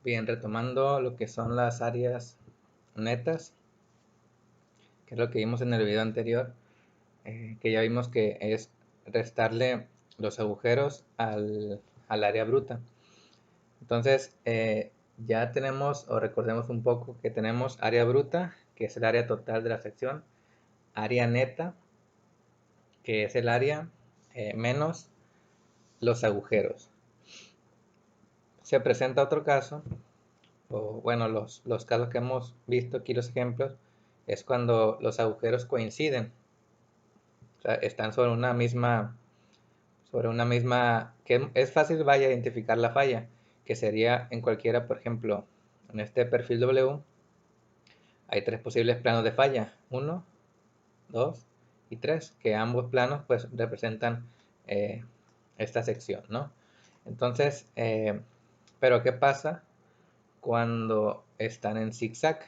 Bien, retomando lo que son las áreas netas, que es lo que vimos en el video anterior, que ya vimos que es restarle los agujeros al área bruta. Entonces, ya tenemos, o recordemos un poco, que tenemos área bruta, que es el área total de la sección, área neta, que es el área menos los agujeros. Se presenta otro caso, o bueno, los casos que hemos visto aquí, los ejemplos, es cuando los agujeros coinciden. O sea, están sobre una misma, que es fácil, vaya, identificar la falla, que sería en cualquiera, por ejemplo, en este perfil W, hay tres posibles planos de falla, 1, 2 y 3, que ambos planos pues representan eh, esta sección, ¿no? Entonces, pero ¿qué pasa cuando están en zigzag?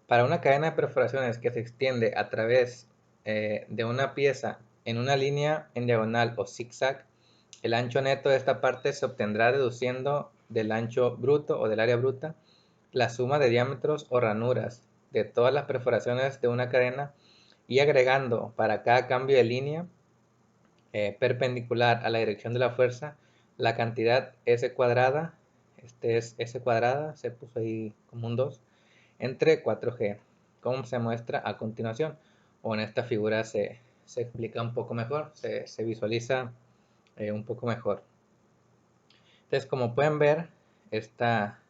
Para una cadena de perforaciones que se extiende a través de una pieza en una línea en diagonal o zigzag, el ancho neto de esta parte se obtendrá deduciendo del ancho bruto o del área bruta la suma de diámetros o ranuras de todas las perforaciones de una cadena y agregando para cada cambio de línea perpendicular a la dirección de la fuerza la cantidad S cuadrada, este es S cuadrada, se puso ahí como un 2, entre 4G, como se muestra a continuación, o en esta figura se explica un poco mejor, se visualiza un poco mejor. Entonces, como pueden ver, esta,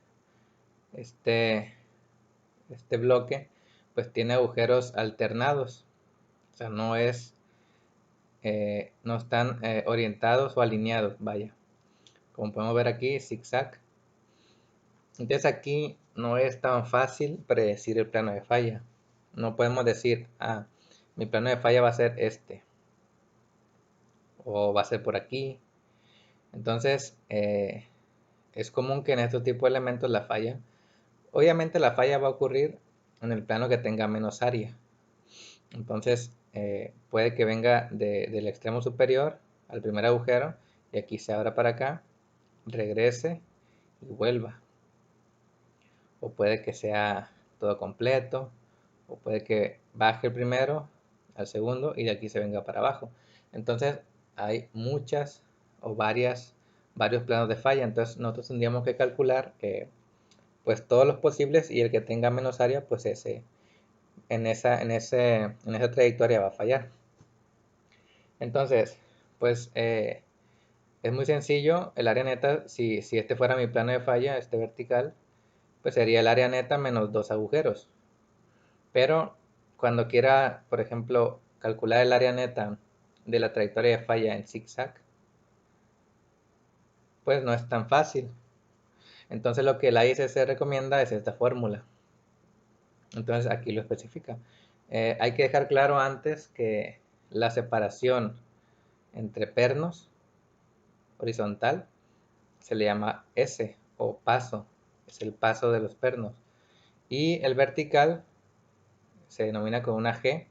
este, este bloque pues tiene agujeros alternados, o sea, no están orientados o alineados, vaya. Como podemos ver aquí, zigzag. Entonces aquí no es tan fácil predecir el plano de falla. No podemos decir, mi plano de falla va a ser este, o va a ser por aquí. Entonces, es común que en estos tipos de elementos la falla, obviamente la falla va a ocurrir en el plano que tenga menos área. Entonces, puede que venga del extremo superior al primer agujero y aquí se abra para acá, regrese y vuelva. O puede que sea todo completo, o puede que baje el primero al segundo y de aquí se venga para abajo. Entonces hay muchas o varios planos de falla, entonces nosotros tendríamos que calcular pues todos los posibles y el que tenga menos área pues ese en esa trayectoria va a fallar. Entonces pues es muy sencillo, el área neta, si este fuera mi plano de falla, este vertical, pues sería el área neta menos dos agujeros. Pero cuando quiera, por ejemplo, calcular el área neta de la trayectoria de falla en zigzag, pues no es tan fácil. Entonces lo que la ICC recomienda es esta fórmula. Entonces aquí lo especifica. Hay que dejar claro antes que la separación entre pernos horizontal se le llama S o paso, es el paso de los pernos. Y el vertical se denomina con una G,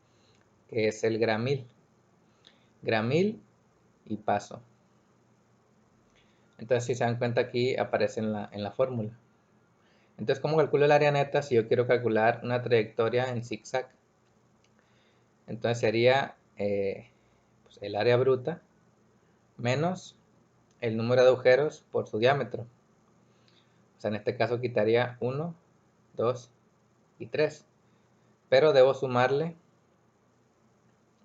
que es el gramil. Gramil y paso. Entonces, si se dan cuenta, aquí aparece en la fórmula. Entonces, ¿cómo calculo el área neta si yo quiero calcular una trayectoria en zigzag? Entonces sería pues el área bruta menos el número de agujeros por su diámetro. O sea, en este caso quitaría 1, 2 y 3. Pero debo sumarle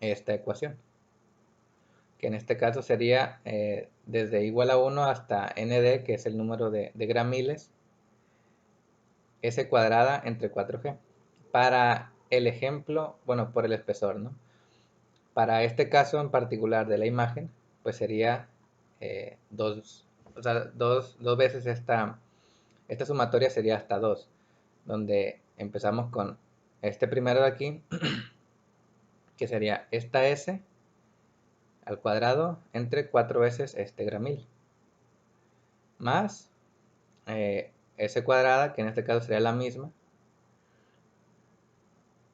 esta ecuación, que en este caso sería desde igual a 1 hasta nd, que es el número de gramiles, S cuadrada entre 4G. Para el ejemplo, bueno, por el espesor, ¿no? Para este caso en particular de la imagen, pues sería o sea, dos veces esta sumatoria sería hasta 2, donde empezamos con este primero de aquí, que sería esta S al cuadrado entre 4 veces este gramil, más S cuadrada, que en este caso sería la misma,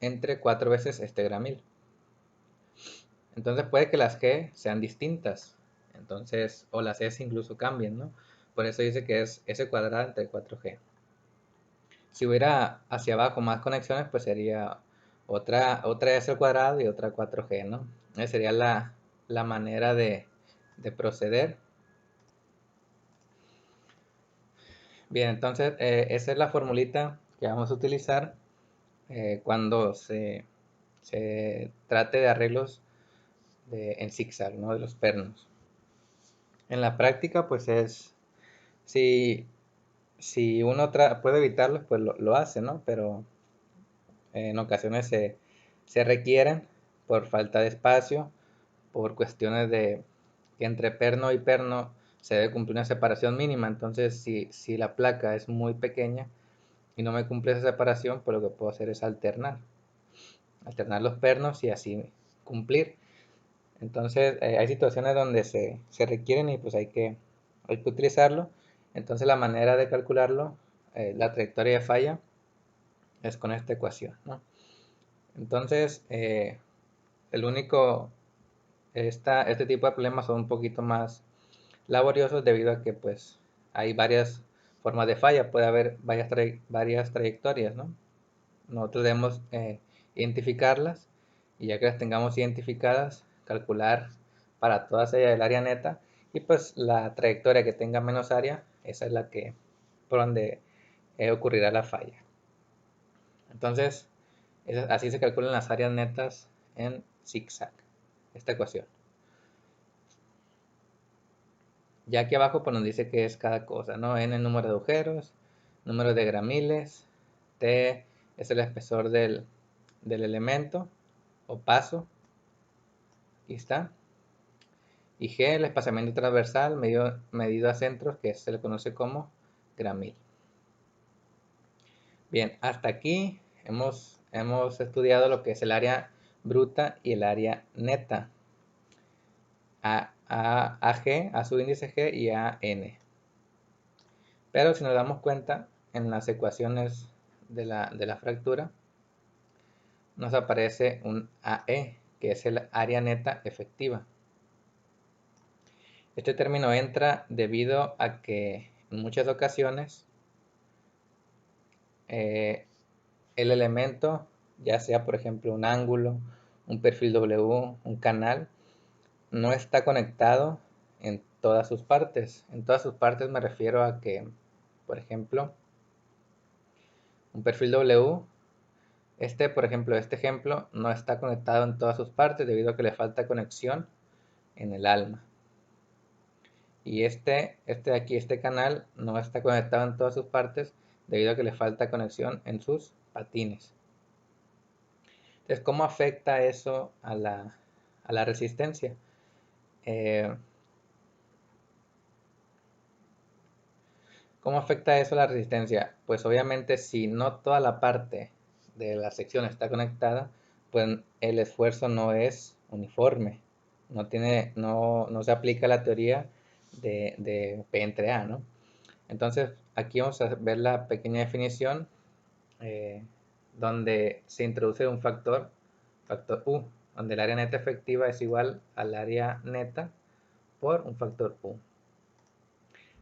entre 4 veces este gramil. Entonces puede que las G sean distintas, entonces, o las S incluso cambien, ¿no? por eso dice que es S cuadrada entre 4G. Si hubiera hacia abajo más conexiones, pues sería otra S al cuadrado y otra 4G, ¿no? Esa sería la manera de proceder. Bien, entonces esa es la formulita que vamos a utilizar cuando se trate de arreglos en zigzag, ¿no? De los pernos. En la práctica, pues si uno puede evitarlo, pues lo hace, ¿no? Pero en ocasiones se requieren por falta de espacio, por cuestiones de que entre perno y perno se debe cumplir una separación mínima. Entonces, si la placa es muy pequeña y no me cumple esa separación, pues lo que puedo hacer es alternar los pernos y así cumplir. Entonces, hay situaciones donde se requieren y pues hay que utilizarlo. Entonces, la manera de calcularlo, la trayectoria de falla, es con esta ecuación, ¿no? Entonces, este tipo de problemas son un poquito más laboriosos debido a que pues hay varias formas de falla, puede haber varias trayectorias, ¿no? Nosotros debemos identificarlas y ya que las tengamos identificadas, calcular para todas ellas el área neta y pues la trayectoria que tenga menos área, esa es por donde ocurrirá la falla. Entonces, así se calculan las áreas netas en zigzag, esta ecuación. Ya aquí abajo pues nos dice qué es cada cosa, ¿no? N el número de agujeros, número de gramiles, T es el espesor del elemento o paso, aquí está, y G el espaciamiento transversal medido a centros, que se le conoce como gramil. Bien, hasta aquí hemos estudiado lo que es el área bruta y el área neta. AG, a subíndice G y AN. Pero si nos damos cuenta, en las ecuaciones de la fractura, nos aparece un AE, que es el área neta efectiva. Este término entra debido a que en muchas ocasiones el elemento, ya sea por ejemplo un ángulo, un perfil W, un canal, no está conectado en todas sus partes. En todas sus partes me refiero a que, por ejemplo, un perfil W, por ejemplo, este ejemplo no está conectado en todas sus partes debido a que le falta conexión en el alma. Y este de aquí, este canal, no está conectado en todas sus partes debido a que le falta conexión en sus patines. Entonces, ¿cómo afecta eso a la resistencia? ¿Cómo afecta eso a la resistencia? Pues obviamente si no toda la parte de la sección está conectada, pues el esfuerzo no es uniforme. No se aplica la teoría de P entre A, ¿no? Entonces aquí vamos a ver la pequeña definición donde se introduce un factor U, donde el área neta efectiva es igual al área neta por un factor U.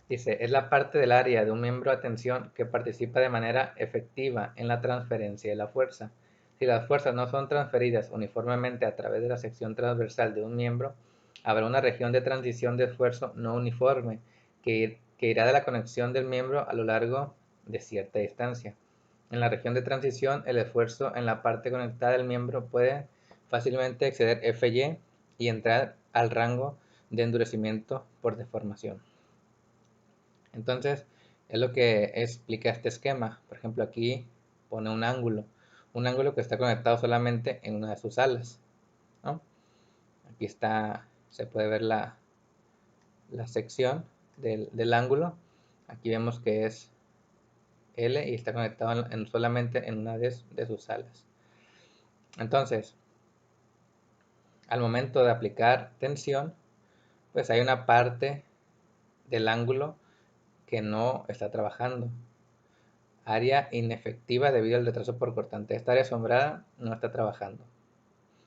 Dice, es la parte del área de un miembro de tensión que participa de manera efectiva en la transferencia de la fuerza. Si las fuerzas no son transferidas uniformemente a través de la sección transversal de un miembro, habrá una región de transición de esfuerzo no uniforme que irá de la conexión del miembro a lo largo de cierta distancia. En la región de transición, el esfuerzo en la parte conectada del miembro puede fácilmente exceder Fy y entrar al rango de endurecimiento por deformación. Entonces, es lo que explica este esquema. Por ejemplo, aquí pone un ángulo que está conectado solamente en una de sus alas, ¿no? Aquí está, se puede ver la sección del ángulo. Aquí vemos que es L y está conectado solamente en una de sus alas. Entonces, al momento de aplicar tensión, pues hay una parte del ángulo que no está trabajando. Área inefectiva debido al retraso por cortante. Esta área asombrada no está trabajando.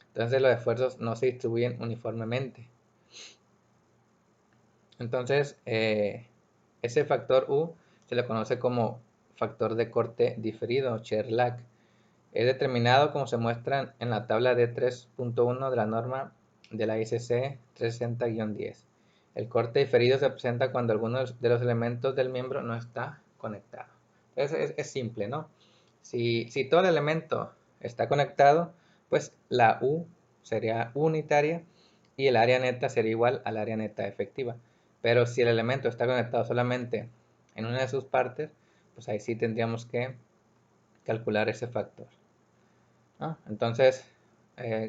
Entonces los esfuerzos no se distribuyen uniformemente. Entonces, Ese factor U se le conoce como factor de corte diferido, shear lag. Es determinado como se muestra en la tabla D3.1 de la norma de la ICC 360-10. El corte diferido se presenta cuando alguno de los elementos del miembro no está conectado. Entonces es simple, ¿no? Si todo el elemento está conectado, pues la U sería unitaria y el área neta sería igual al área neta efectiva. Pero si el elemento está conectado solamente en una de sus partes, pues ahí sí tendríamos que calcular ese factor, ¿no? Entonces,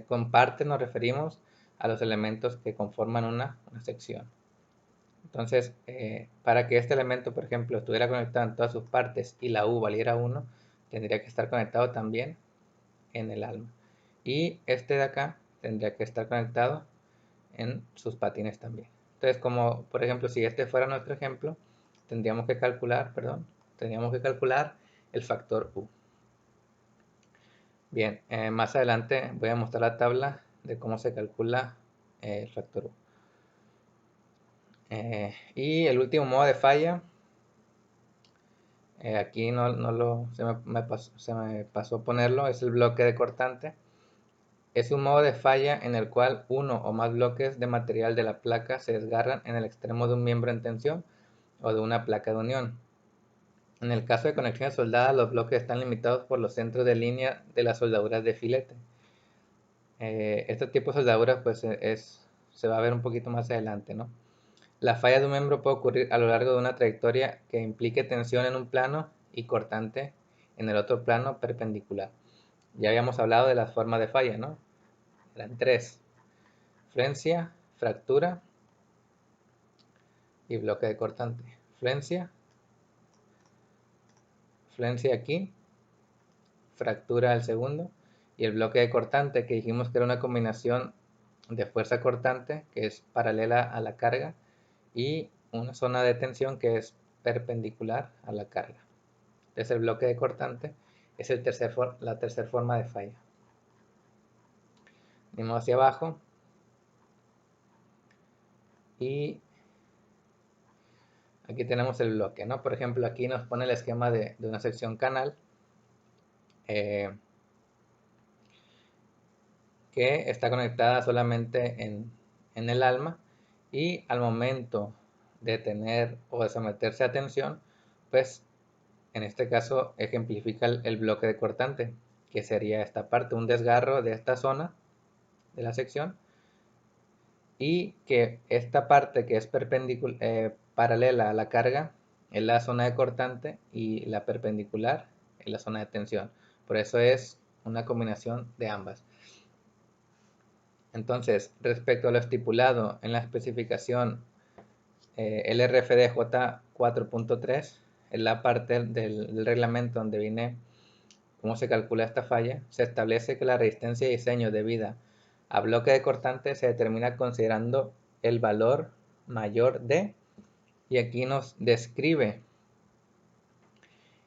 con partes nos referimos a los elementos que conforman una sección. Entonces, para que este elemento, por ejemplo, estuviera conectado en todas sus partes y la U valiera 1, tendría que estar conectado también en el alma. Y este de acá tendría que estar conectado en sus patines también. Entonces, como por ejemplo, si este fuera nuestro ejemplo, tendríamos que calcular el factor U. Bien, más adelante voy a mostrar la tabla de cómo se calcula el factor U. Y el último modo de falla, aquí se me pasó a ponerlo, es el bloque de cortante. Es un modo de falla en el cual uno o más bloques de material de la placa se desgarran en el extremo de un miembro en tensión o de una placa de unión. En el caso de conexiones soldadas, los bloques están limitados por los centros de línea de las soldaduras de filete. Este tipo de soldaduras pues se va a ver un poquito más adelante, ¿no? La falla de un miembro puede ocurrir a lo largo de una trayectoria que implique tensión en un plano y cortante en el otro plano perpendicular. Ya habíamos hablado de las formas de falla, ¿no? Eran tres: flencia, fractura y bloque de cortante. Flencia aquí, fractura al segundo, y el bloque de cortante, que dijimos que era una combinación de fuerza cortante que es paralela a la carga y una zona de tensión que es perpendicular a la carga. Entonces el bloque de cortante es la tercera forma de falla. Venimos hacia abajo y aquí tenemos el bloque, ¿no? Por ejemplo, aquí nos pone el esquema de una sección canal que está conectada solamente en el alma, y al momento de tener o de someterse a tensión, pues en este caso ejemplifica el bloque de cortante, que sería esta parte, un desgarro de esta zona de la sección, y que esta parte que es paralela a la carga es la zona de cortante y la perpendicular es la zona de tensión. Por eso es una combinación de ambas. Entonces, respecto a lo estipulado en la especificación LRFD J4.3, en la parte del reglamento donde viene cómo se calcula esta falla, se establece que la resistencia de diseño debida a bloque de cortante se determina considerando el valor mayor de, y aquí nos describe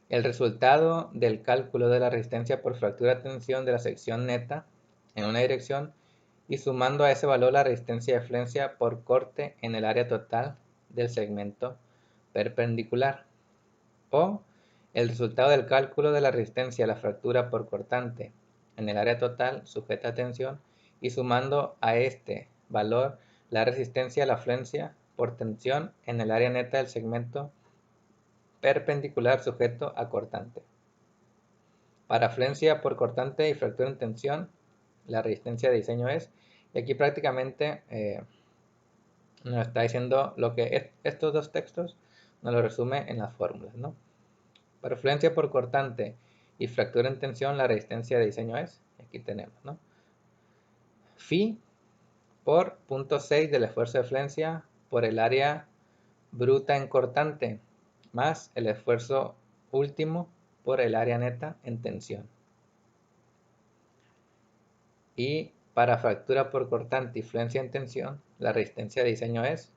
el resultado del cálculo de la resistencia por fractura de tensión de la sección neta en una dirección, y sumando a ese valor la resistencia de flencia por corte en el área total del segmento perpendicular, o el resultado del cálculo de la resistencia a la fractura por cortante en el área total sujeta a tensión, y sumando a este valor la resistencia a la flencia por tensión en el área neta del segmento perpendicular sujeto a cortante. Para flencia por cortante y fractura en tensión, la resistencia de diseño es, y aquí prácticamente nos está diciendo lo que estos dos textos nos lo resume en las fórmulas, ¿no? Para flencia por cortante y fractura en tensión, la resistencia de diseño es, aquí tenemos, ¿no? Phi por 0.6 del esfuerzo de flencia por el área bruta en cortante, más el esfuerzo último por el área neta en tensión. Y para fractura por cortante y flencia en tensión, la resistencia de diseño es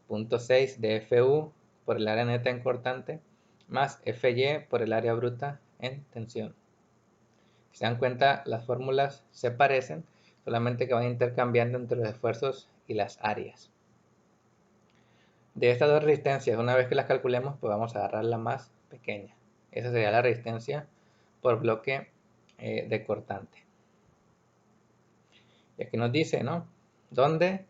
0.6 de FU por el área neta en cortante, más FY por el área bruta en tensión. Si se dan cuenta, las fórmulas se parecen, solamente que van intercambiando entre los esfuerzos y las áreas. De estas dos resistencias, una vez que las calculemos, pues vamos a agarrar la más pequeña. Esa sería la resistencia por bloque de cortante. Y aquí nos dice, ¿no? Donde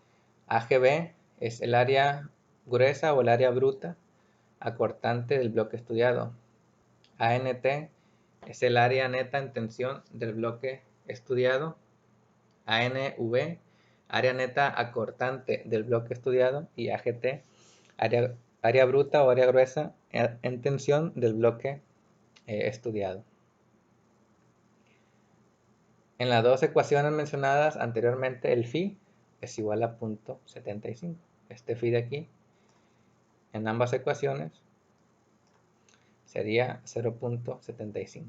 AGB es el área gruesa o el área bruta acortante del bloque estudiado. ANT es el área neta en tensión del bloque estudiado. ANV, área neta acortante del bloque estudiado. Y AGT, área bruta o área gruesa en tensión del bloque estudiado. En las dos ecuaciones mencionadas anteriormente, el phi es igual a 0.75. Este phi de aquí, en ambas ecuaciones, sería 0.75.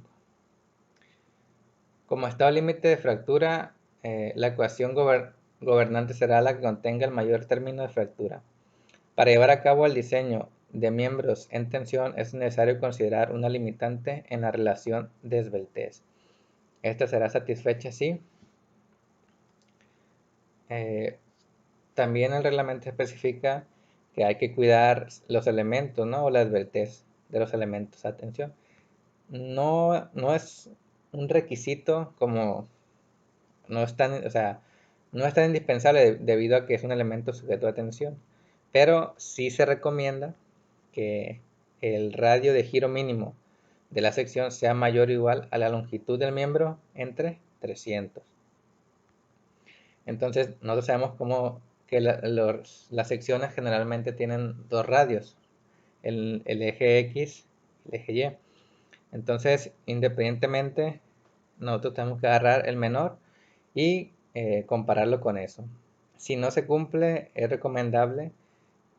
Como estado límite de fractura, la ecuación gobernante será la que contenga el mayor término de fractura. Para llevar a cabo el diseño de miembros en tensión es necesario considerar una limitante en la relación de esbeltez. Esta será satisfecha si también el reglamento especifica que hay que cuidar los elementos, ¿no? O la esbeltez de los elementos. Atención, no es un requisito como no es tan, o sea, no es tan indispensable debido a que es un elemento sujeto a tensión, pero sí se recomienda que el radio de giro mínimo de la sección sea mayor o igual a la longitud del miembro entre 300. Entonces, nosotros sabemos cómo que las secciones generalmente tienen dos radios, el eje X y el eje Y. Entonces, independientemente, nosotros tenemos que agarrar el menor y compararlo con eso. Si no se cumple, es recomendable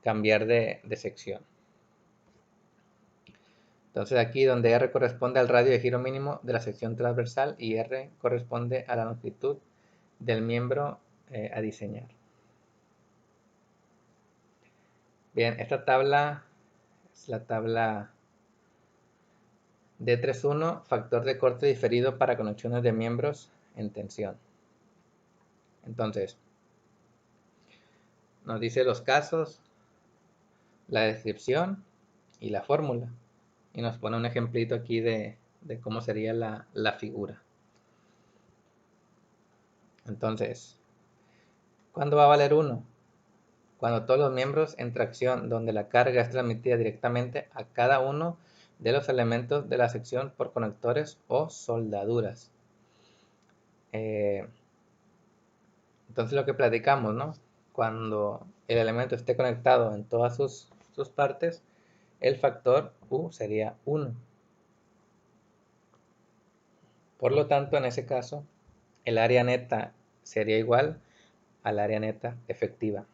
cambiar de sección. Entonces aquí donde R corresponde al radio de giro mínimo de la sección transversal y R corresponde a la longitud del miembro a diseñar. Bien, esta tabla es la tabla D31, factor de corte diferido para conexiones de miembros en tensión. Entonces, nos dice los casos, la descripción y la fórmula. Y nos pone un ejemplito aquí de cómo sería la figura. Entonces, ¿cuándo va a valer 1? Cuando todos los miembros en tracción donde la carga es transmitida directamente a cada uno de los elementos de la sección por conectores o soldaduras. Entonces lo que platicamos, ¿no? Cuando el elemento esté conectado en todas sus partes, el factor U sería 1. Por lo tanto, en ese caso, el área neta sería igual al área neta efectiva.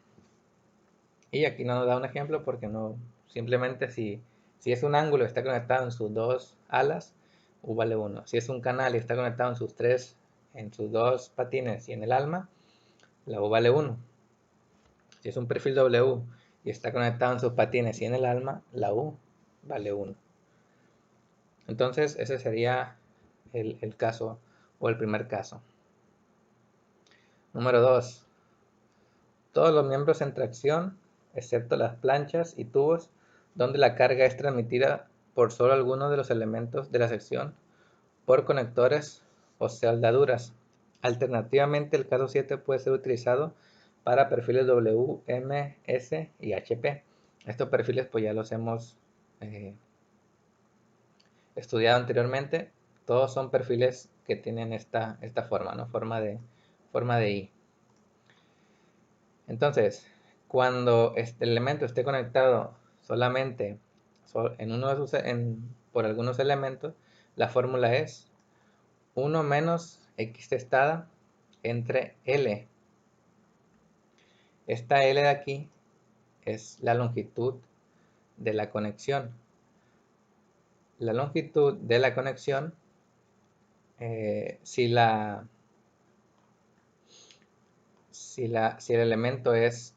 Y aquí no nos da un ejemplo porque no, simplemente si es un ángulo y está conectado en sus dos alas, U vale 1. Si es un canal y está conectado en sus dos patines y en el alma, la U vale 1. Si es un perfil W y está conectado en sus patines y en el alma, la U vale 1. Entonces ese sería el caso o el primer caso. Número 2. Todos los miembros en tracción, excepto las planchas y tubos, donde la carga es transmitida por solo alguno de los elementos de la sección por conectores o soldaduras. Alternativamente, el caso 7 puede ser utilizado para perfiles W, M, S y HP. Estos perfiles pues ya los hemos estudiado anteriormente. Todos son perfiles que tienen esta forma, ¿no? Forma de I. Entonces, cuando este elemento esté conectado solamente por algunos elementos, la fórmula es 1 menos X testada entre L. Esta L de aquí es la longitud de la conexión. La longitud de la conexión, si el elemento es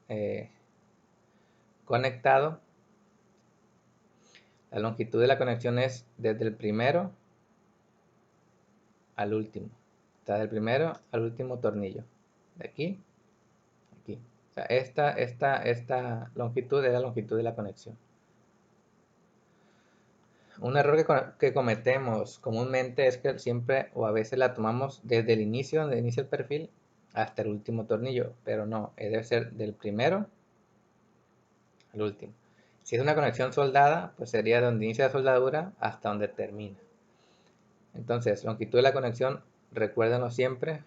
conectado, la longitud de la conexión es desde el primero al último. Está del primero al último tornillo. De aquí a aquí. sea, esta longitud es la longitud de la conexión. Un error que cometemos comúnmente es que siempre o a veces la tomamos desde el inicio, donde inicia el perfil, hasta el último tornillo, pero no, debe ser del primero al último. Si es una conexión soldada, pues sería de donde inicia la soldadura hasta donde termina. Entonces, longitud de la conexión, recuérdenlo siempre,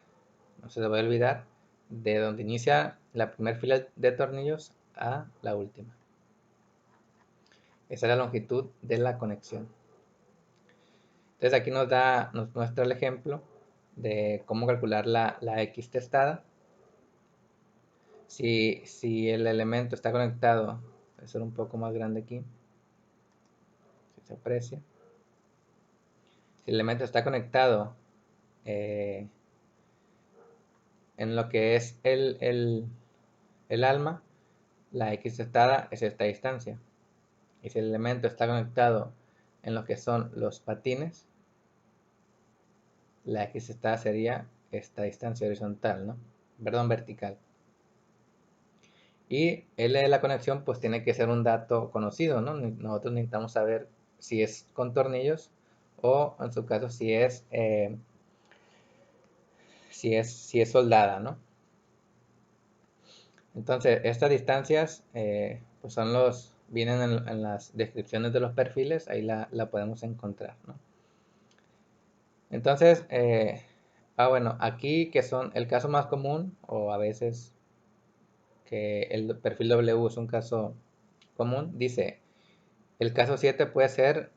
no se debe olvidar, de donde inicia la primera fila de tornillos a la última. Esa es la longitud de la conexión. Entonces aquí nos muestra el ejemplo de cómo calcular la X testada. Si el elemento está conectado, voy a ser un poco más grande aquí, si se aprecia. Si el elemento está conectado en lo que es el alma, la X testada es esta distancia. Y si el elemento está conectado en lo que son los patines, la X testada sería esta distancia horizontal, ¿no? Perdón, vertical. Y L de la conexión pues tiene que ser un dato conocido, ¿no? Nosotros necesitamos saber si es con tornillos o en su caso si es soldada, ¿no? Entonces estas distancias pues vienen en las descripciones de los perfiles, ahí la podemos encontrar, ¿no? Entonces, bueno, aquí que son el caso más común o a veces que el perfil W es un caso común, dice, el caso 7 puede ser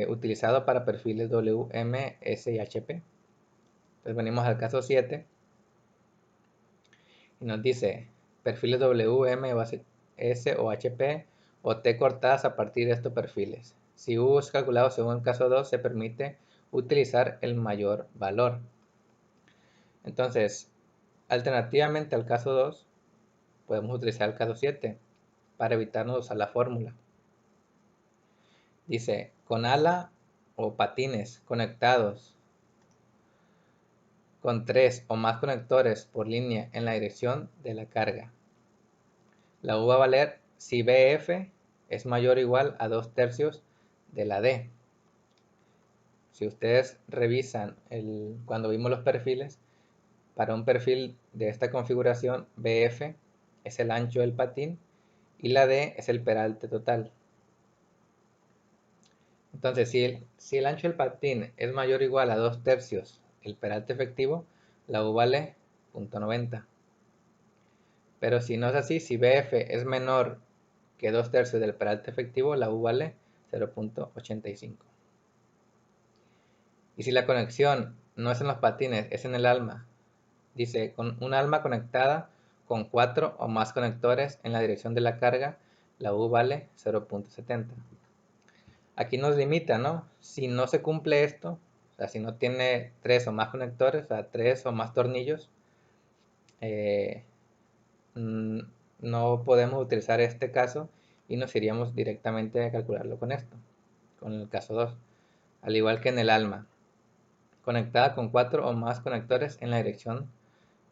utilizado para perfiles W, M, S y HP. Entonces venimos al caso 7 y nos dice perfiles W, M, S o HP o T cortadas a partir de estos perfiles. Si U es calculado según el caso 2, se permite utilizar el mayor valor. Entonces, alternativamente al caso 2, podemos utilizar el caso 7 para evitarnos usar la fórmula. Dice, con ala o patines conectados con 3 o más conectores por línea en la dirección de la carga. La U va a valer si BF es mayor o igual a 2/3 de la D. Si ustedes revisan cuando vimos los perfiles, para un perfil de esta configuración, BF es el ancho del patín y la D es el peralte total. Entonces, si el ancho del patín es mayor o igual a 2/3 el peralte efectivo, la U vale 0.90. Pero si no es así, si BF es menor que 2/3 del peralte efectivo, la U vale 0.85. Y si la conexión no es en los patines, es en el alma, dice, con un alma conectada con 4 o más conectores en la dirección de la carga, la U vale 0.70. Aquí nos limita, ¿no? Si no se cumple esto, o sea, si no tiene 3 o más conectores, o sea, 3 o más tornillos, no podemos utilizar este caso y nos iríamos directamente a calcularlo con esto, con el caso 2. Al igual que en el alma, conectada con 4 o más conectores en la dirección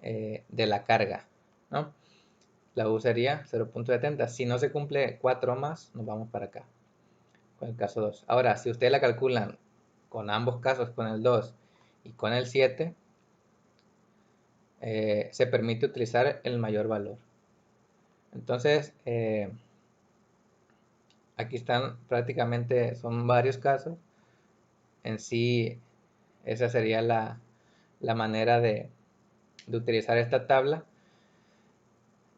de la carga, ¿no? La U sería 0.70. Si no se cumple 4 o más, nos vamos para acá, con el caso 2. Ahora, si ustedes la calculan con ambos casos, con el 2 y con el 7, se permite utilizar el mayor valor. Entonces, aquí están prácticamente, son varios casos. En sí, esa sería la manera de utilizar esta tabla.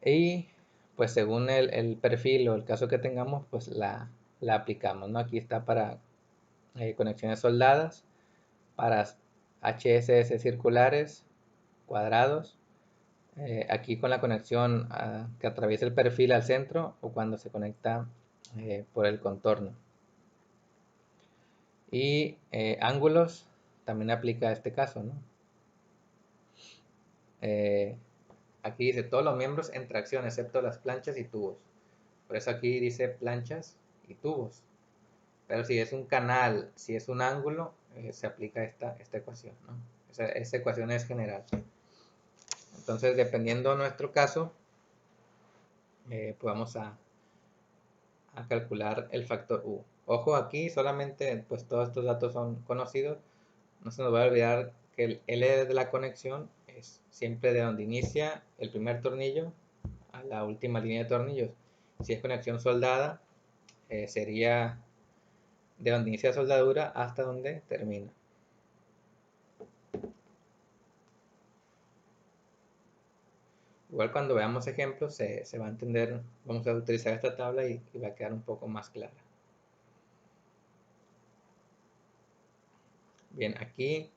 Y pues según el perfil o el caso que tengamos, pues la aplicamos, ¿no? Aquí está para conexiones soldadas, para HSS circulares, cuadrados, aquí con la conexión que atraviesa el perfil al centro o cuando se conecta por el contorno. Y ángulos también aplica a este caso, ¿no? Aquí dice todos los miembros en tracción excepto las planchas y tubos. Por eso aquí dice planchas y tubos. Pero si es un canal, si es un ángulo, se aplica esta ecuación, ¿no? Esa ecuación es general. Entonces, dependiendo de nuestro caso, pues vamos a calcular el factor U. Ojo, aquí solamente pues todos estos datos son conocidos. No se nos va a olvidar que el L de la conexión es siempre de donde inicia el primer tornillo a la última línea de tornillos. Si es conexión soldada, sería de donde inicia la soldadura hasta donde termina. Igual cuando veamos ejemplos se va a entender, vamos a utilizar esta tabla y va a quedar un poco más clara. Bien, aquí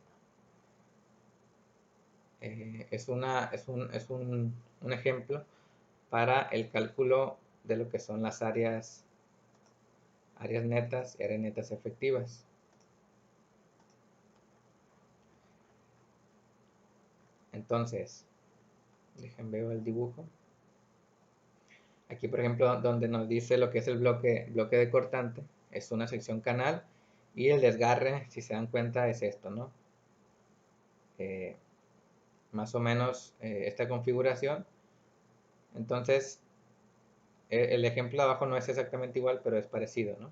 es un ejemplo para el cálculo de lo que son las áreas netas y áreas netas efectivas. Entonces, dejen ver el dibujo. Aquí, por ejemplo, donde nos dice lo que es el bloque de cortante, es una sección canal, y el desgarre, si se dan cuenta, es esto, ¿no? Más o menos esta configuración. Entonces, el ejemplo de abajo no es exactamente igual, pero es parecido, ¿no?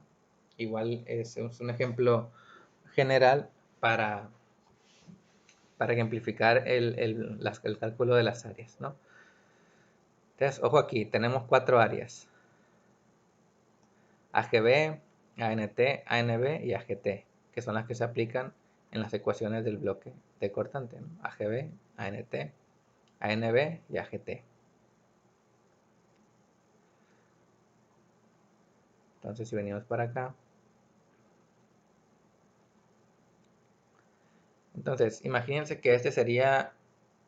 Igual es un ejemplo general para ejemplificar el cálculo de las áreas, ¿no? Entonces, ojo aquí, tenemos 4 áreas: AGB, ANT, ANB y AGT, que son las que se aplican en las ecuaciones del bloque de cortante, ¿no? AGB, ANT, ANB y AGT. Entonces, si venimos para acá, entonces imagínense que este sería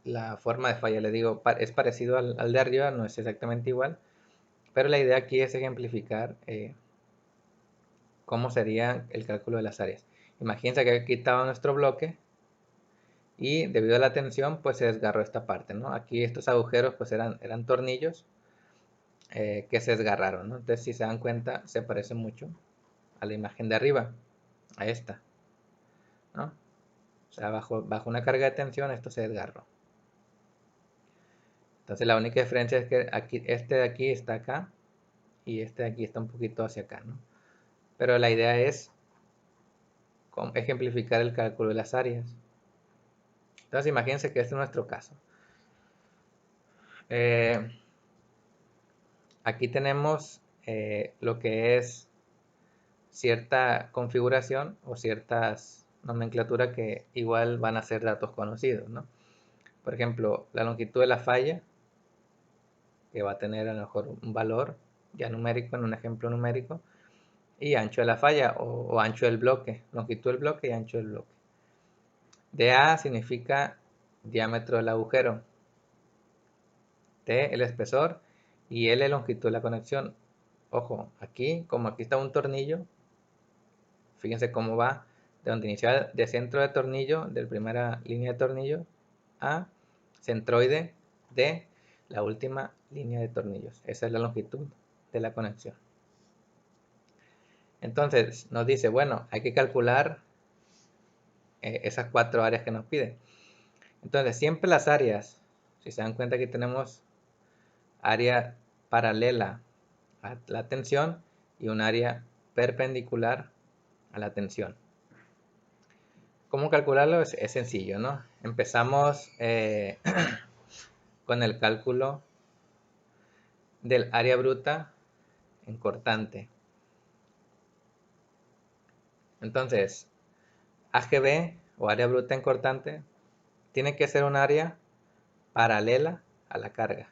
la forma de falla. Le digo, es parecido al de arriba, no es exactamente igual, pero la idea aquí es ejemplificar cómo sería el cálculo de las áreas. Imagínense que aquí estaba nuestro bloque y debido a la tensión pues se desgarró esta parte, ¿no? Aquí estos agujeros pues eran tornillos que se desgarraron, ¿no? Entonces si se dan cuenta se parece mucho a la imagen de arriba, a esta, ¿no? O sea, bajo una carga de tensión esto se desgarró. Entonces la única diferencia es que aquí, este de aquí está acá y este de aquí está un poquito hacia acá, ¿no? Pero la idea es ejemplificar el cálculo de las áreas. Entonces imagínense que este es nuestro caso. Aquí tenemos lo que es cierta configuración o ciertas nomenclaturas que igual van a ser datos conocidos, ¿no? Por ejemplo, la longitud de la falla, que va a tener a lo mejor un valor ya numérico en un ejemplo numérico, y ancho de la falla o ancho del bloque, longitud del bloque y ancho del bloque. DA significa diámetro del agujero, T el espesor y L longitud de la conexión. Ojo, aquí, como aquí está un tornillo, fíjense cómo va de donde inicia de centro de tornillo, de primera línea de tornillo, a centroide de la última línea de tornillos. Esa es la longitud de la conexión. Entonces nos dice, bueno, hay que calcular esas 4 áreas que nos pide. Entonces siempre las áreas, si se dan cuenta, aquí tenemos área paralela a la tensión y un área perpendicular a la tensión. ¿Cómo calcularlo? Es sencillo, ¿no? Empezamos con el cálculo del área bruta en cortante. Entonces, AGB o área bruta en cortante tiene que ser un área paralela a la carga.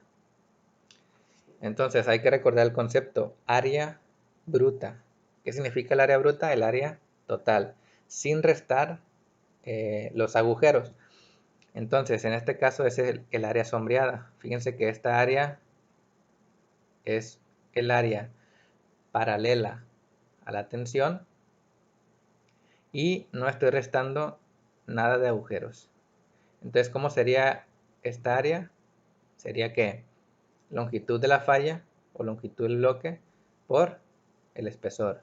Entonces hay que recordar el concepto área bruta. ¿Qué significa el área bruta? El área total, sin restar los agujeros. Entonces, en este caso es el área sombreada. Fíjense que esta área es el área paralela a la tensión y no estoy restando nada de agujeros. Entonces, ¿cómo sería esta área? Sería que longitud de la falla o longitud del bloque por el espesor.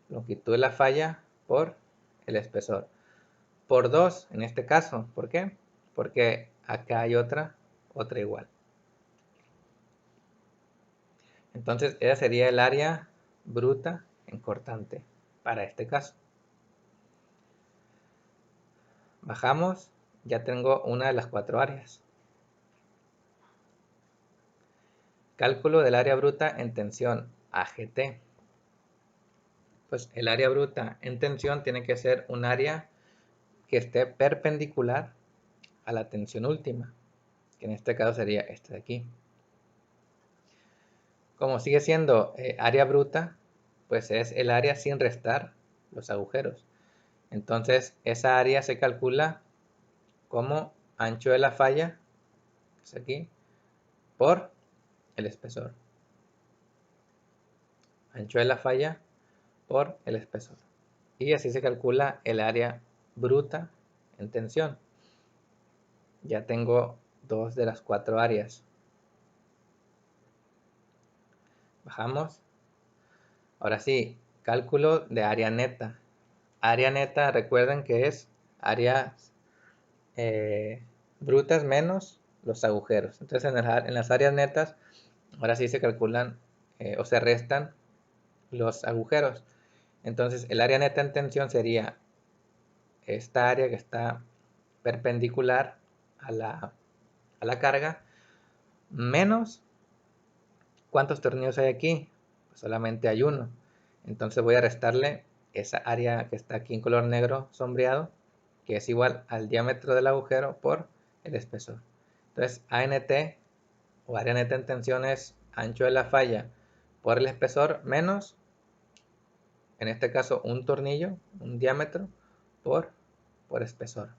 Longitud de la falla por el espesor. Por 2 en este caso. ¿Por qué? Porque acá hay otra igual. Entonces esa sería el área bruta en cortante para este caso. Bajamos, ya tengo una de las 4 áreas. Cálculo del área bruta en tensión AGT. Pues el área bruta en tensión tiene que ser un área que esté perpendicular a la tensión última, que en este caso sería esta de aquí. Como sigue siendo área bruta, pues es el área sin restar los agujeros. Entonces esa área se calcula como ancho de la falla, que es aquí, por el espesor. Ancho de la falla por el espesor. Y así se calcula el área bruta en tensión. Ya tengo 2 de las 4 áreas. Bajamos. Ahora sí, cálculo de área neta. Área neta, recuerden que es áreas brutas menos los agujeros. Entonces en las áreas netas, ahora sí se calculan o se restan los agujeros. Entonces el área neta en tensión sería esta área que está perpendicular a la carga, menos, ¿cuántos tornillos hay aquí? Pues solamente hay uno. Entonces voy a restarle esa área que está aquí en color negro sombreado, que es igual al diámetro del agujero por el espesor. Entonces ANT o área neta en tensión es ancho de la falla por el espesor menos, en este caso, un tornillo, un diámetro por espesor.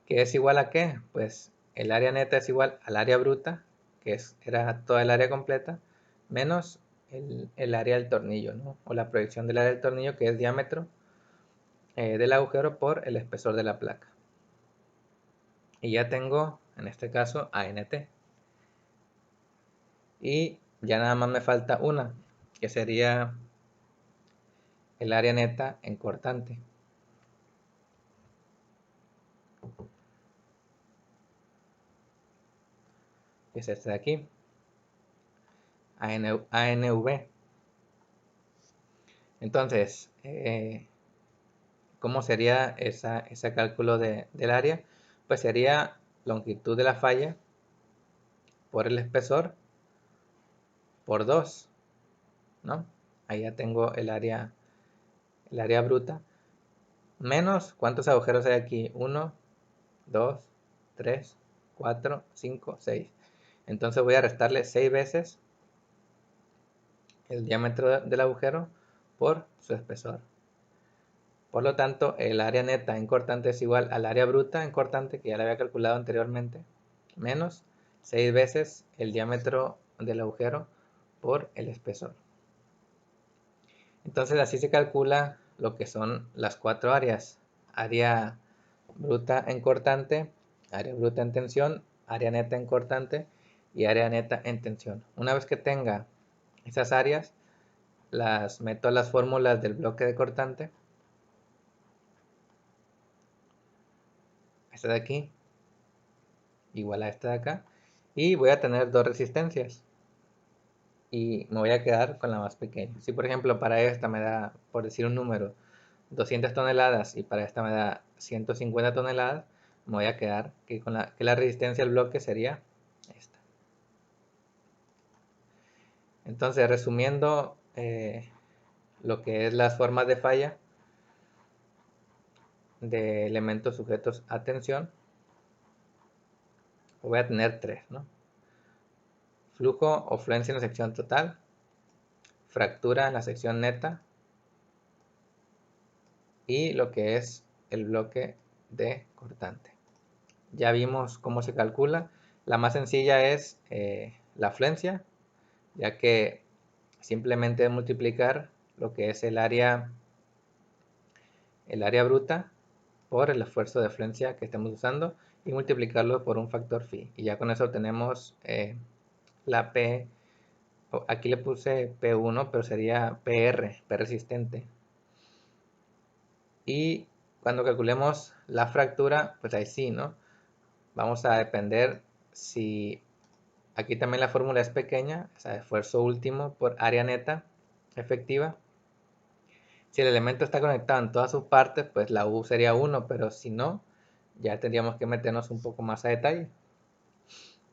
¿Que es igual a qué? Pues el área neta es igual al área bruta, que era toda el área completa, menos el área del tornillo, ¿no? O la proyección del área del tornillo, que es diámetro del agujero por el espesor de la placa. Y ya tengo, en este caso, ANT. Y ya nada más me falta una, que sería el área neta en cortante. Que es este de aquí, ANV. Entonces, ¿cómo sería ese cálculo del área? Pues sería longitud de la falla por el espesor por 2, ¿no? Ahí ya tengo el área bruta, menos, ¿cuántos agujeros hay aquí? 1, 2, 3, 4, 5, 6. Entonces voy a restarle 6 veces el diámetro del agujero por su espesor. Por lo tanto, el área neta en cortante es igual al área bruta en cortante, que ya la había calculado anteriormente, menos 6 veces el diámetro del agujero por el espesor. Entonces así se calcula lo que son las 4 áreas: área bruta en cortante, área bruta en tensión, área neta en cortante y área neta en tensión. Una vez que tenga esas áreas, las meto a las fórmulas del bloque de cortante. Esta de aquí igual a esta de acá, y voy a tener 2 resistencias y me voy a quedar con la más pequeña. Si por ejemplo para esta me da, por decir un número, 200 toneladas y para esta me da 150 toneladas, me voy a quedar con la resistencia al bloque sería esta. Entonces, resumiendo lo que es las formas de falla de elementos sujetos a tensión, voy a tener 3, ¿no? Flujo o fluencia en la sección total, fractura en la sección neta y lo que es el bloque de cortante. Ya vimos cómo se calcula. La más sencilla es la fluencia, ya que simplemente es multiplicar lo que es el área bruta por el esfuerzo de fluencia que estemos usando y multiplicarlo por un factor phi. Y ya con eso tenemos la P. Aquí le puse P1, pero sería PR, P resistente. Y cuando calculemos la fractura, pues ahí sí, ¿no? Vamos a depender si Aquí también la fórmula es pequeña, o sea, esfuerzo último por área neta efectiva. Si el elemento está conectado en todas sus partes, pues la U sería 1, pero si no, ya tendríamos que meternos un poco más a detalle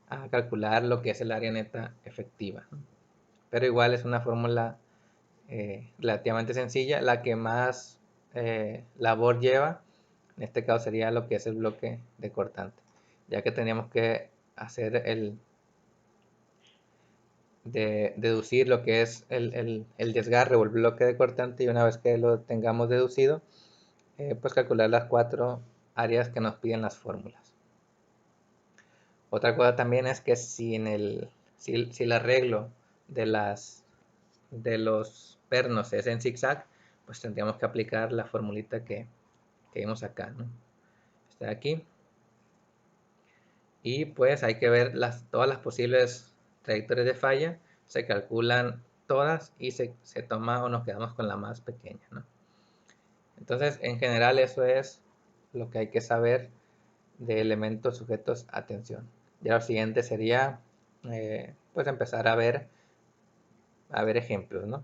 a calcular lo que es el área neta efectiva. Pero igual es una fórmula relativamente sencilla, la que más labor lleva, en este caso sería lo que es el bloque de cortante, ya que tendríamos que hacer deducir lo que es el desgarre o el bloque de cortante, y una vez que lo tengamos deducido, pues calcular las 4 áreas que nos piden las fórmulas. Otra cosa también es que si el arreglo de los pernos es en zigzag, pues tendríamos que aplicar la formulita que vimos acá, ¿no? Está aquí. Y pues hay que ver todas las posibles trayectorias de falla, se calculan todas y se toma o nos quedamos con la más pequeña, ¿no? Entonces, en general eso es lo que hay que saber de elementos sujetos a tensión. Ya lo siguiente sería pues empezar a ver ejemplos, ¿no?